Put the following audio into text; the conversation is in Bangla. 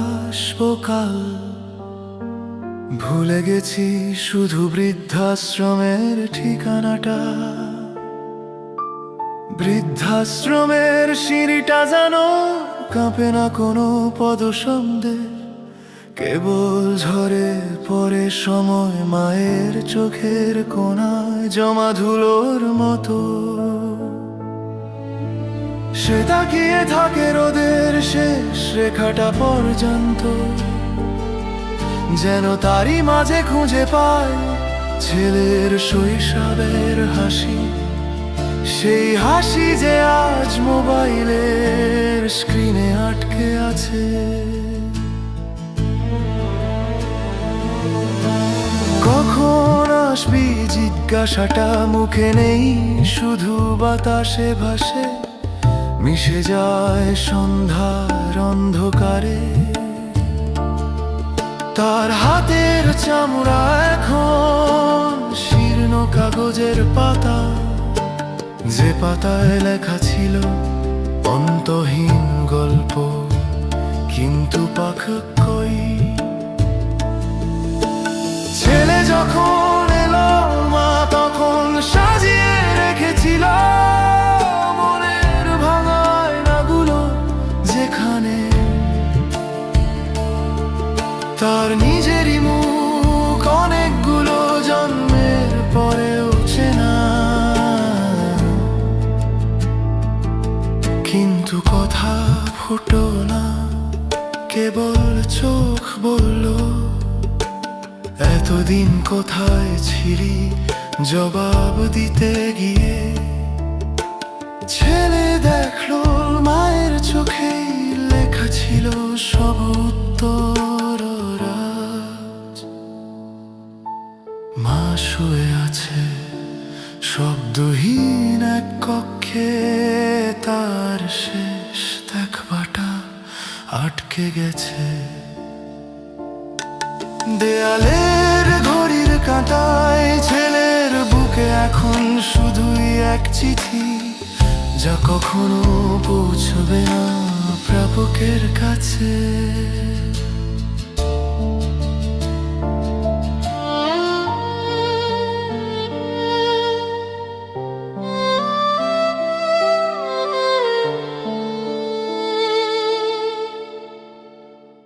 আসবো কাল। ভুলে গেছি শুধু বৃদ্ধাশ্রমের ঠিকানাটা। বৃদ্ধাশ্রমের সিঁড়িটা যেন কাঁপে না কোনো পদশব্দে, কেবল ঝরে পড়ে সময় মায়ের চোখের কোণায় জমা ধুলোর মতো। সে তাকিয়ে থাকে রোদের শেষ রেখাটা পর্যন্ত, যেন তারই মাঝে খুঁজে পায় ছেলের শৈশবের হাসি। সেই হাসি যে আজ মোবাইলের স্ক্রিনে আটকে আছে। কখন আসবি জিজ্ঞাসাটা মুখে নেই, শুধু বাতাসে ভাসে, মিশে যায় সন্ধ্যার অন্ধকারে। তার হাতের চামড়া এখন শীর্ণ কাগজের পাতা, যে পাতায় লেখা ছিল অন্তহীন গল্প, কিন্তু পাখক কই। ছেলে যখন এলো মা তখন সাজিয়ে রেখেছিল মনের ভাঙা আয়নাগুলো, যেখানে তার নিজেরই মুখ অনেকগুলো জন্মের পরেও চেনা। কিন্তু কথা ফুটো না, কেবল চোখ বলল, এতদিন কোথায় ছিলি জবাব দিতে গিয়ে। ছেলে দেখলো মায়ের চোখে লেখা ছিল সব উত্তর। মা শুয়ে আছে শব্দহীন এক কক্ষে, তার শেষ দেখবাটা আটকে গেছে দেয়ালের ঘড়ির কাঁটায়। ছেলের বুকে এখন শুধুই এক চিঠি, যা কখনো পৌঁছবে না প্রাপকের কাছে।